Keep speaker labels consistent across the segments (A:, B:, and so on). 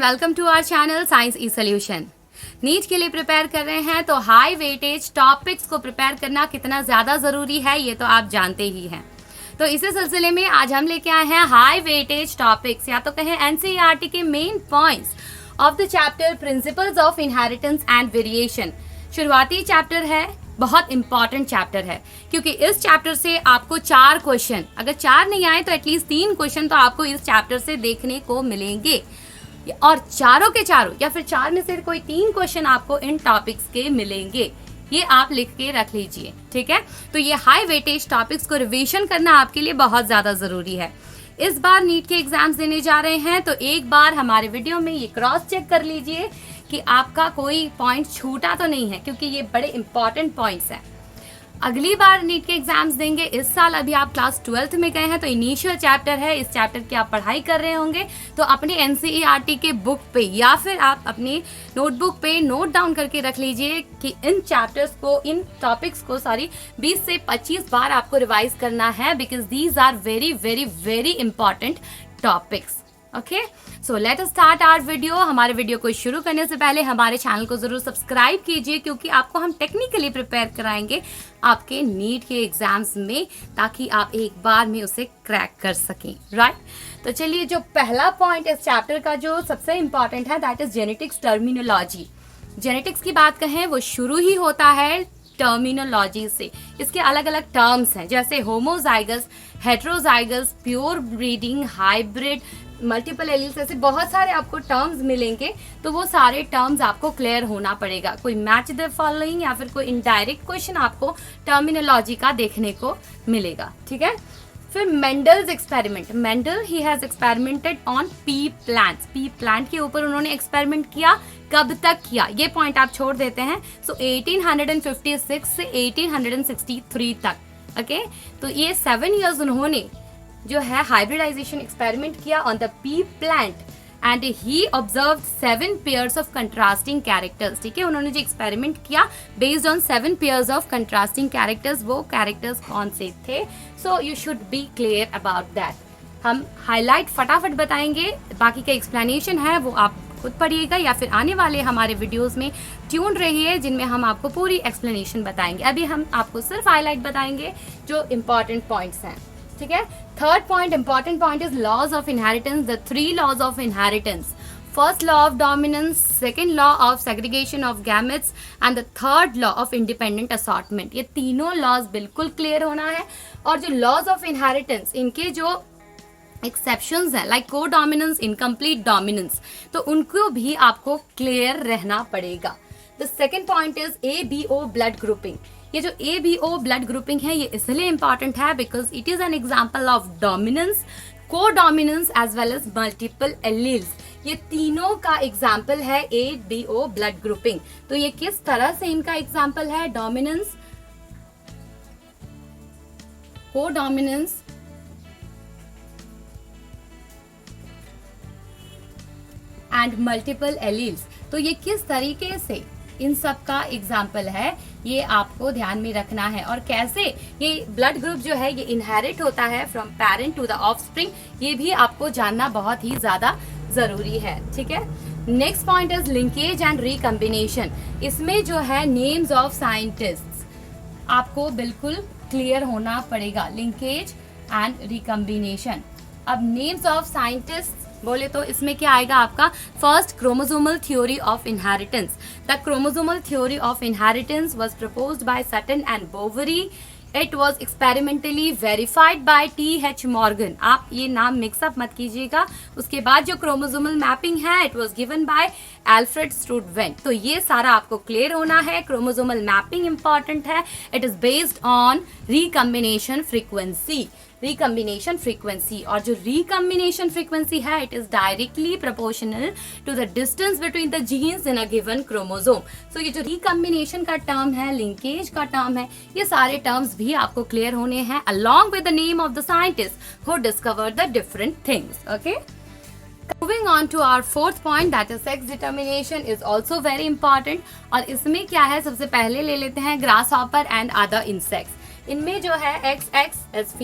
A: Welcome to our channel science E solution. NEET के लिए prepare कर रहे हैं तो हाई वेटेज टॉपिक्स को प्रिपेयर करना कितना ज़्यादा ज़रूरी है ये तो आप जानते ही हैं। तो इसी सिलसिले में आज हम लेके आए हैं हाई वेटेज टॉपिक्स या तो कहें एनसीईआरटी के main points of the chapter principles of inheritance and variation. शुरुआती चैप्टर है, बहुत इंपॉर्टेंट चैप्टर है क्योंकि इस चैप्टर से आपको 4 क्वेश्चन, अगर 4 नहीं आए तो एटलीस्ट 3 क्वेश्चन तो आपको इस चैप्टर से देखने को मिलेंगे और चारों के चारों या फिर 4 में से कोई 3 क्वेश्चन आपको इन टॉपिक्स के मिलेंगे। ये आप लिख के रख लीजिए, ठीक है। तो ये हाई वेटेज टॉपिक्स को रिवीजन करना आपके लिए बहुत ज्यादा जरूरी है। इस बार नीट के एग्जाम्स देने जा रहे हैं तो एक बार हमारे वीडियो में ये क्रॉस चेक कर लीजिए कि आपका कोई पॉइंट छूटा तो नहीं है, क्योंकि ये बड़े इंपॉर्टेंट पॉइंट्स हैं। अगली बार नीट के एग्जाम्स देंगे। इस साल अभी आप क्लास 12th में गए हैं तो इनिशियल चैप्टर है, इस चैप्टर की आप पढ़ाई कर रहे होंगे तो अपने एनसीईआरटी के बुक पे या फिर आप अपनी नोटबुक पे नोट डाउन करके रख लीजिए कि इन चैप्टर्स को, इन टॉपिक्स को 20 से 25 बार आपको रिवाइज करना है, because these are very very very important topics. Okay, so let us start our video. हमारे वीडियो को शुरू करने से पहले हमारे चैनल को जरूर सब्सक्राइब कीजिए क्योंकि आपको हम टेक्निकली प्रिपेयर कराएंगे आपके नीट के एग्जाम्स में, ताकि आप एक बार में उसे क्रैक कर सकें, राइट। तो चलिए, जो पहला पॉइंट इस चैप्टर का जो सबसे इंपॉर्टेंट है that is genetics terminology. Genetics की बात कहें वो शुरू ही होता है टर्मिनोलॉजी से। इसके अलग अलग टर्म्स हैं जैसे homozygous, heterozygous, pure breeding, hybrid, multiple alleles, ऐसे बहुत सारे आपको टर्म्स मिलेंगे। तो वो सारे टर्म्स आपको क्लियर होना पड़ेगा। कोई मैच द फॉलोइंग या फिर कोई इनडायरेक्ट क्वेश्चन आपको टर्मिनोलॉजी का देखने को मिलेगा, ठीक है। फिर Mendel's experiment. Mendel he has experimented on P plants. P plant के ऊपर उन्होंने एक्सपेरिमेंट किया। कब तक किया ये पॉइंट आप छोड़ देते हैं। सो 1856 से 1863 तक, ओके। तो ये 7 इयर्स उन्होंने जो है हाइब्रिडाइजेशन एक्सपेरिमेंट किया on the P plant and he observe 7 pairs of contrasting characters, ठीक है। उन्होंने जो एक्सपेरिमेंट किया based on 7 pairs of contrasting characters, वो कैरेक्टर्स कौन से थे? So you should be clear about that. हम हाईलाइट फटाफट बताएंगे, बाकी का एक्सप्लेनेशन है वो आप खुद पढ़िएगा या फिर आने वाले हमारे वीडियोस में ट्यून रहिए जिनमें हम आपको पूरी एक्सप्लेनेशन बताएंगे। अभी हम आपको सिर्फ हाईलाइट बताएंगे जो इम्पॉर्टेंट पॉइंट्स हैं, ठीक है। Third point, important point is laws of inheritance, the 3 laws of inheritance. First law of dominance, second law of segregation of gametes and the third law of independent assortment. ये तीनों laws बिल्कुल clear होना है। और जो laws of inheritance, इनके जो exceptions हैं लाइक को डोमिनेंस, इनकम्प्लीट डोमिनेंस, तो उनको भी आपको क्लियर रहना पड़ेगा। The second point is ABO blood grouping. ये जो ABO ब्लड ग्रुपिंग है ये इसलिए इंपॉर्टेंट है because it is an example of dominance, codominance as well as multiple alleles. ये तीनों का एग्जाम्पल है ABO ब्लड ग्रुपिंग। तो ये किस तरह से इनका एग्जाम्पल है? डोमिनेंस, को डोमिनेंस एंड मल्टीपल एलील्स। तो ये किस तरीके से इन सब का एग्जाम्पल है ये आपको ध्यान में रखना है। और कैसे ये ब्लड ग्रुप जो है ये इनहेरिट होता है from parent to the offspring, ये भी आपको जानना बहुत ही ज्यादा जरूरी है, ठीक है। Next point is linkage and recombination. इसमें जो है नेम्स ऑफ साइंटिस्ट आपको बिल्कुल क्लियर होना पड़ेगा, लिंकेज एंड रिकम्बिनेशन। अब नेम्स ऑफ साइंटिस्ट बोले तो इसमें क्या आएगा आपका? First, chromosomal theory of inheritance. The chromosomal theory of inheritance was proposed by Sutton and Boveri. It was experimentally verified by T.H. Morgan. आप ये नाम मिक्सअप मत कीजिएगा। उसके बाद जो क्रोमोसोमल मैपिंग है it was given by Alfred Sturtevant. तो ये सारा आपको क्लियर होना है। क्रोमोसोमल मैपिंग इंपॉर्टेंट है। It is based on recombination frequency, recombination frequency. और जो रिकम्बिनेशन फ्रीक्वेंसी है it is directly proportional to the distance between the genes in a given chromosome. So ये जो रिकम्बिनेशन का टर्म है, लिंकेज का term है, ये सारे टर्म्स भी आपको क्लियर होने हैं along with the name of the scientist who discovered the different things. Okay, moving on to our fourth point that is sex determination is also very important. और इसमें क्या है, सबसे पहले ले लेते हैं grasshopper and other insects. इनमें जो है XX as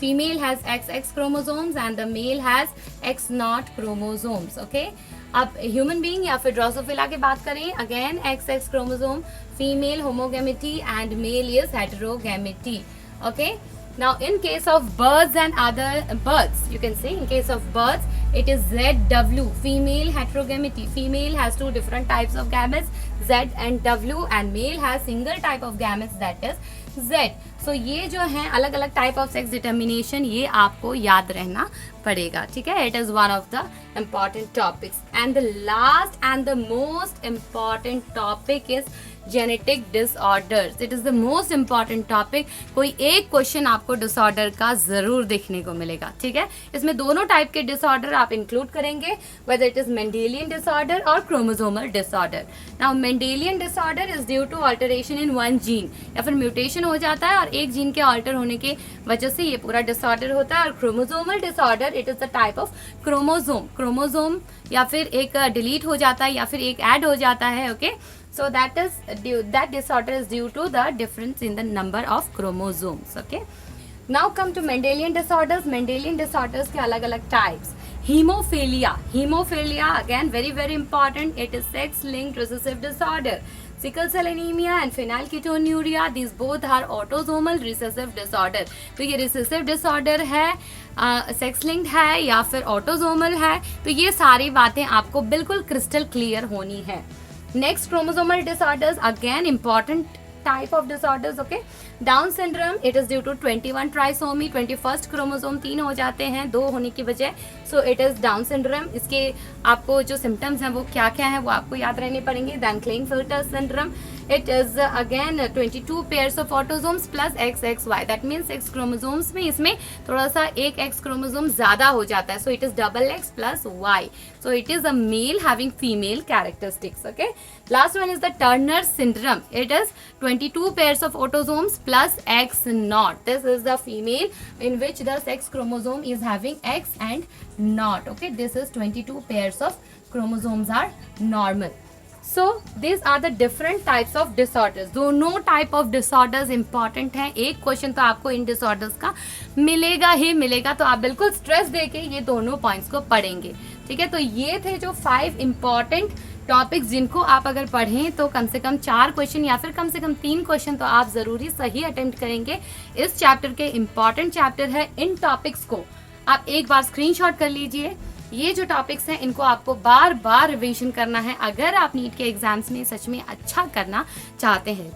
A: female has XX chromosomes and the male has X0 chromosomes. Okay, अब ह्यूमन बीइंग या फिर ड्रोसोफिला की बात करें, again XX chromosome, female homogametic and male is heterogametic. Okay, now in case of birds and other birds, you can say in case of birds it is ZW, female heterogamety. Female has two different types of gametes, Z and W, and male has single type of gametes, that is Z. So ये जो है अलग अलग type of sex determination, ये आपको याद रहना पड़ेगा. ठीक है, it is one of the important topics. And the last and the most important topic is genetic disorders. It is the most important topic. कोई एक क्वेश्चन आपको डिसऑर्डर का जरूर देखने को मिलेगा. ठीक है, इसमें दोनों टाइप के डिसऑर्डर आप इंक्लूड करेंगे, whether it is Mendelian disorder और chromosomal disorder. Now Mendelian disorder is due to alteration in one gene, या फिर म्यूटेशन हो जाता है और एक जीन के अल्टर होने की वजह से ये पूरा डिसऑर्डर होता है. और chromosomal disorder, it is the type of chromosome या फिर एक डिलीट हो जाता है या फिर एक ऐड हो जाता है. Okay, so that disorder is due to the difference in the number of chromosomes. Okay, now come to Mendelian disorders. Mendelian disorders के अलग अलग types. Hemophilia again very important. It is sex linked recessive disorder. Sickle cell anemia and phenylketonuria, these both are autosomal recessive disorder. तो ये recessive disorder है, sex linked है या फिर autosomal है, तो ये सारी बातें आपको बिल्कुल क्रिस्टल क्लियर होनी है. Next, chromosomal disorders, again important type of disorders. Okay, Down syndrome, it is due to 21 trisomy, 21st chromosome 3 हो जाते हैं 2 होने की वजह. So it is Down syndrome. इसके आपको जो symptoms हैं वो क्या क्या हैं वो आपको याद रहने पड़ेंगे. Then Klinefelter syndrome, it is again 22 pairs of autosomes plus XXY. That means X chromosomes में इसमें थोड़ा सा एक X chromosome ज़्यादा हो जाता है. So it is double X plus Y. So it is a male having female characteristics. Okay. Last one is the Turner syndrome. It is 22 pairs of autosomes plus X naught. This is the female in which the sex chromosome is having X and naught. Okay. This is 22 pairs of chromosomes are normal. So these are the different types of disorders. दोनों type of disorders important हैं. एक question तो आपको इन disorders का मिलेगा ही मिलेगा, तो आप बिल्कुल स्ट्रेस देके ये दोनों पॉइंट्स को पढ़ेंगे. ठीक है, तो ये थे जो 5 important टॉपिक्स जिनको आप अगर पढ़ें तो कम से कम 4 क्वेश्चन या फिर कम से कम 3 क्वेश्चन तो आप जरूरी सही अटेम्प्ट करेंगे. इस चैप्टर के इम्पॉर्टेंट चैप्टर है. इन टॉपिक्स को आप एक बार स्क्रीनशॉट कर लीजिए. ये जो टॉपिक्स हैं इनको आपको बार बार रिवीजन करना है अगर आप नीट के एग्जाम्स में सच में अच्छा करना चाहते हैं.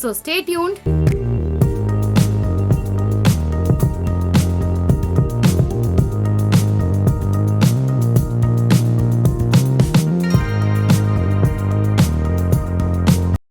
A: So stay tuned.